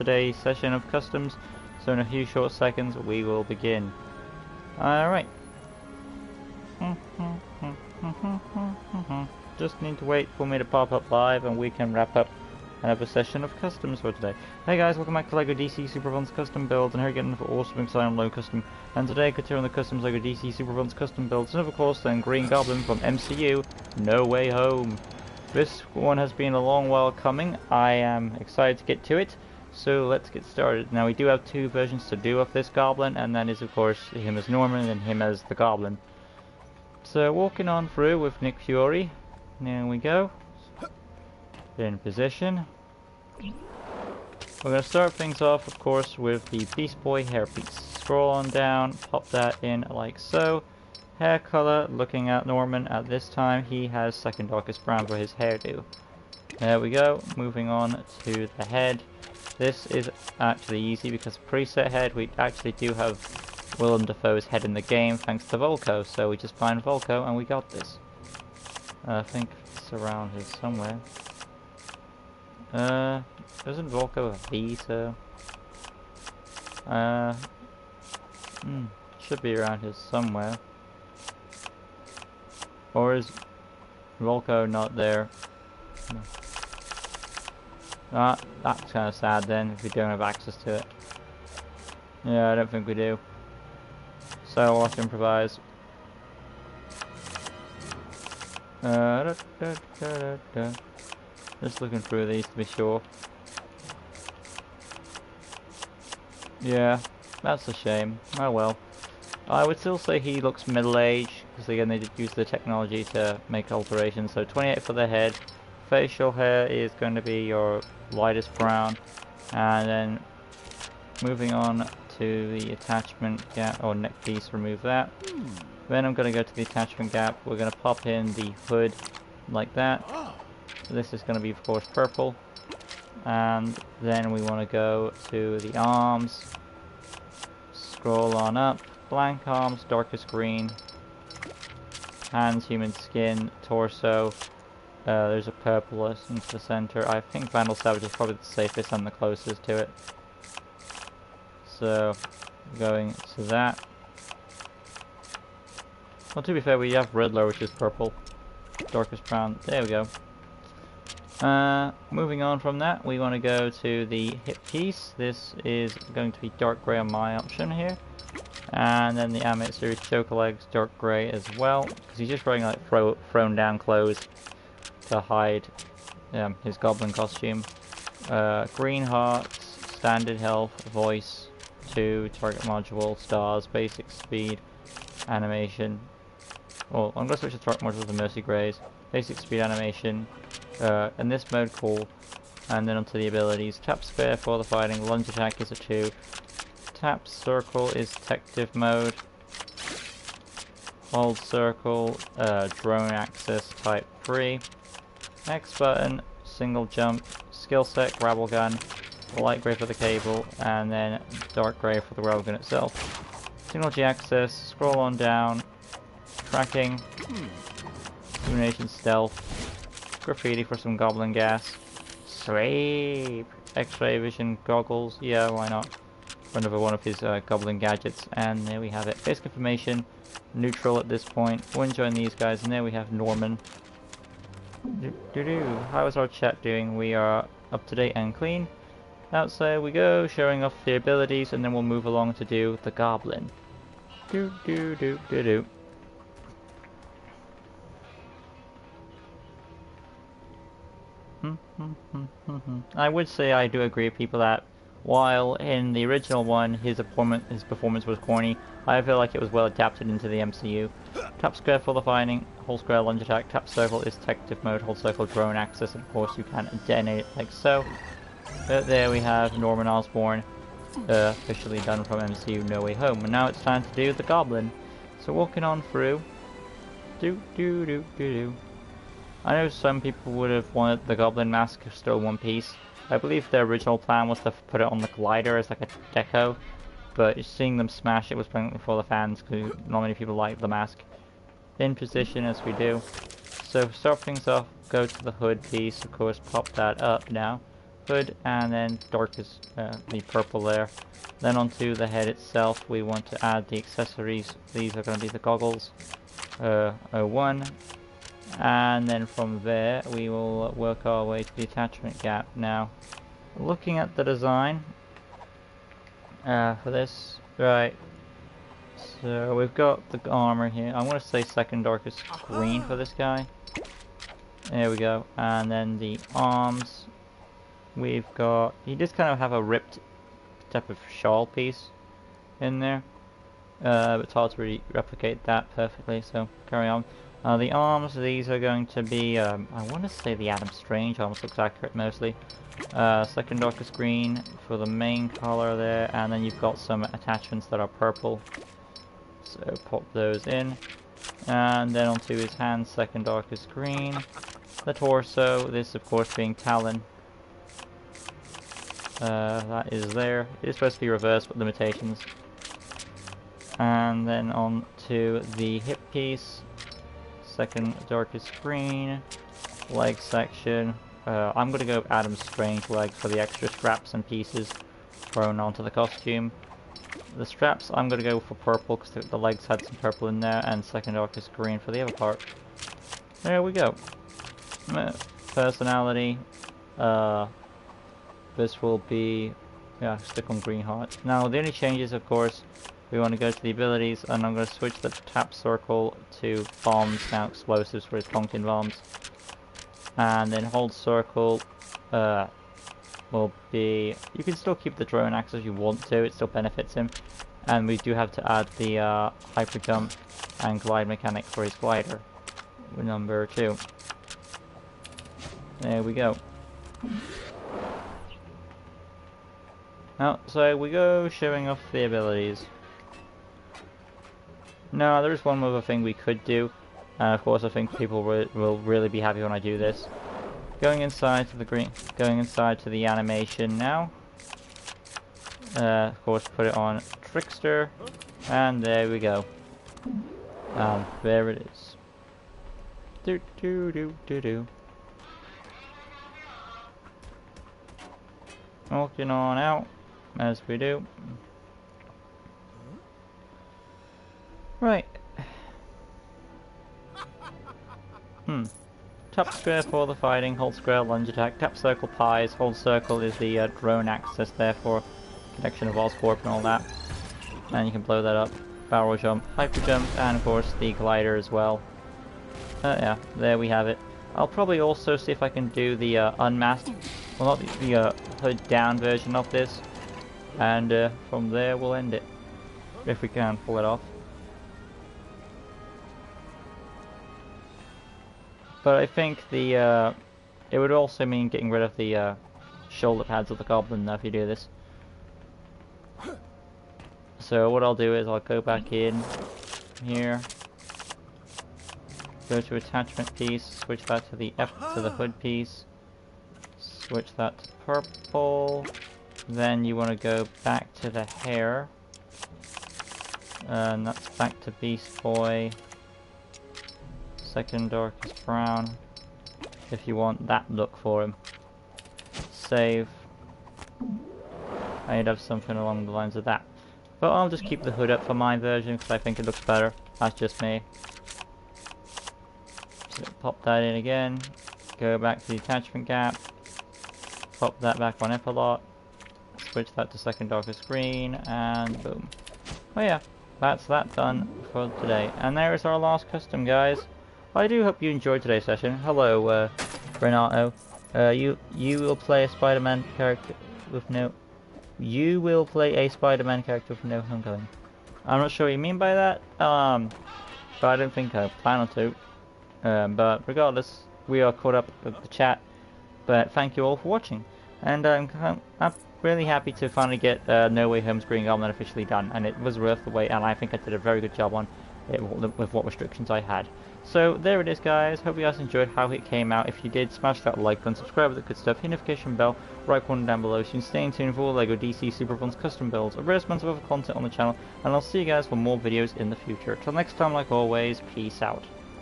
today's session of customs, so in a few short seconds we will begin. Alright. Just need to wait for me to pop up live and we can wrap up another session of customs for today. Hey guys, welcome back to LEGO DC Super Fun's custom builds, and here again for awesome exciting low custom. And today continuing the customs LEGO DC Super Fun's custom builds, and of course then Green Goblin from MCU, No Way Home. This one has been a long while coming. I am excited to get to it, so let's get started. Now we do have two versions to do of this Goblin, and that is of course him as Norman and him as the Goblin. So walking on through with Nick Fury. There we go. In position. We're going to start things off, of course, with the Beast Boy hairpiece. Scroll on down, pop that in like so. Hair color, looking at Norman at this time, he has second darkest brown for his hairdo. There we go. Moving on to the head. This is actually easy because preset head, we actually do have Willem Dafoe's head in the game thanks to Volko, so we just find Volko and we got this. I think it's around here somewhere. Isn't Volko a V, so... should be around here somewhere. Or is Volko not there? No. Ah, that's kind of sad then, if we don't have access to it. Yeah, I don't think we do. So I'll have to improvise. Just looking through these to be sure. Yeah, that's a shame. Oh well. I would still say he looks middle-aged, because again they did use the technology to make alterations. So 28 for the head. Facial hair is going to be your lightest brown. And then moving on to the attachment gap, or neck piece, remove that. Then I'm going to go to the attachment gap. We're going to pop in the hood like that. This is going to be of course purple. And then we want to go to the arms. Scroll on up. Blank arms, darkest green. Hands, human skin. Torso. There's a purple into the center. I think Vandal Savage is probably the safest and the closest to it. So, going to that. Well, to be fair, we have Riddler, which is purple. Darkest brown. There we go. Moving on from that, we want to go to the hip piece. This is going to be dark grey on my option here. And then the Animated Series choker legs, dark grey as well. Because he's just wearing like thrown down clothes to hide his goblin costume. Green hearts, standard health, voice, 2, target module, stars, basic speed, animation. Well, I'm going to switch the target module to Mercy Greys. Basic speed animation. In this mode, cool. And then onto the abilities. Tap spare for the fighting. Lunge attack is a 2. Tap circle is detective mode. Hold circle, drone access type 3. X button, single jump, skill set, grapple gun, light grey for the cable, and then dark grey for the railgun itself. Single G access, scroll on down, tracking, illumination stealth, graffiti for some goblin gas, sweep, X-ray vision goggles, yeah, why not? Another one of his goblin gadgets, and there we have it. Basic information, neutral at this point. We'll join these guys, and there we have Norman. How is our chat doing? We are up to date and clean. Outside we go, showing off the abilities, and then we'll move along to do the Goblin. I would say I do agree with people that while in the original one his performance was corny, I feel like it was well adapted into the MCU. Tap square for the fighting, hold square lunge attack, tap circle is detective mode, hold circle drone access, and of course you can detonate it like so. But there we have Norman Osborn, officially done from MCU No Way Home, and now it's time to do the Goblin. So walking on through, I know some people would have wanted the Goblin mask still in one piece. I believe their original plan was to put it on the glider as like a deco, but seeing them smash it was probably for the fans because not many people like the mask. In position as we do. So to start things off, go to the hood piece, of course, pop that up now. hood, and then darkest the purple there. Then onto the head itself, we want to add the accessories. These are going to be the goggles, 01. And then from there, we will work our way to the attachment gap. Now, looking at the design for this, right, so we've got the armor here. I'm going to say second darkest green for this guy. There we go. And then the arms, we've got, you just kind of have a ripped type of shawl piece in there. But it's hard to really replicate that perfectly, so carry on. The arms, these are going to be, I want to say the Adam Strange, almost looks accurate mostly. Second darkest green for the main color there, and then you've got some attachments that are purple. So pop those in. And then onto his hands, second darkest green. The torso, this of course being Talon. That is there. It's supposed to be reversed, but limitations. And then on to the hip piece. Second darkest green, leg section. I'm going to go Adam Strange legs for the extra straps and pieces thrown onto the costume. The straps, I'm going to go for purple because the legs had some purple in there, and second darkest green for the other part. There we go. Personality. This will be, yeah, stick on green heart. Now the only changes, of course, we want to go to the abilities, and I'm going to switch the tap circle to bombs, now explosives for his Tonkin bombs. And then hold circle will be, you can still keep the drone axe if you want to, it still benefits him. And we do have to add the hyper jump and glide mechanic for his glider, number 2. There we go. Now, so we go showing off the abilities. No, there is one other thing we could do, and of course I think people will really be happy when I do this. Going inside to the going inside to the animation now. Of course, put it on Trickster, and there we go. There it is. Do do do do do. Walking on out as we do. Right. Tap square for the fighting, hold square lunge attack, tap circle pies, hold circle is the drone access there for connection of Osborn and all that. And you can blow that up. Barrel jump, hyper jump, and of course the glider as well. Yeah, there we have it. I'll probably also see if I can do the unmasked, well not the hood down version of this. And from there we'll end it. If we can pull it off. But I think the it would also mean getting rid of the shoulder pads of the Goblin now if you do this. So what I'll do is I'll go back in here, go to attachment piece, switch that to the hood piece, switch that to purple, then you want to go back to the hair, and that's back to Beast Boy. Second darkest brown, if you want that look for him. Save. I'd have something along the lines of that. But I'll just keep the hood up for my version because I think it looks better. That's just me. So pop that in again. Go back to the attachment gap. Pop that back on Epilot. Switch that to second darkest green, and boom. Oh yeah, that's that done for today. And there is our last custom, guys. I do hope you enjoyed today's session. Hello, Renato. You will play a Spider-Man character with no... You will play a Spider-Man character with no homecoming. I'm not sure what you mean by that, but I don't think I plan on to. But regardless, we are caught up with the chat. But thank you all for watching. And I'm really happy to finally get No Way Home's Green Goblin officially done. And it was worth the wait, and I think I did a very good job on it with what restrictions I had. So there it is, guys. Hope you guys enjoyed how it came out. If you did, smash that like button, subscribe with the good stuff, hit notification bell right corner down below so you can stay in tune for all LEGO DC Super Fun's custom builds, a various amounts of other content on the channel, and I'll see you guys for more videos in the future. Till next time, like always, peace out.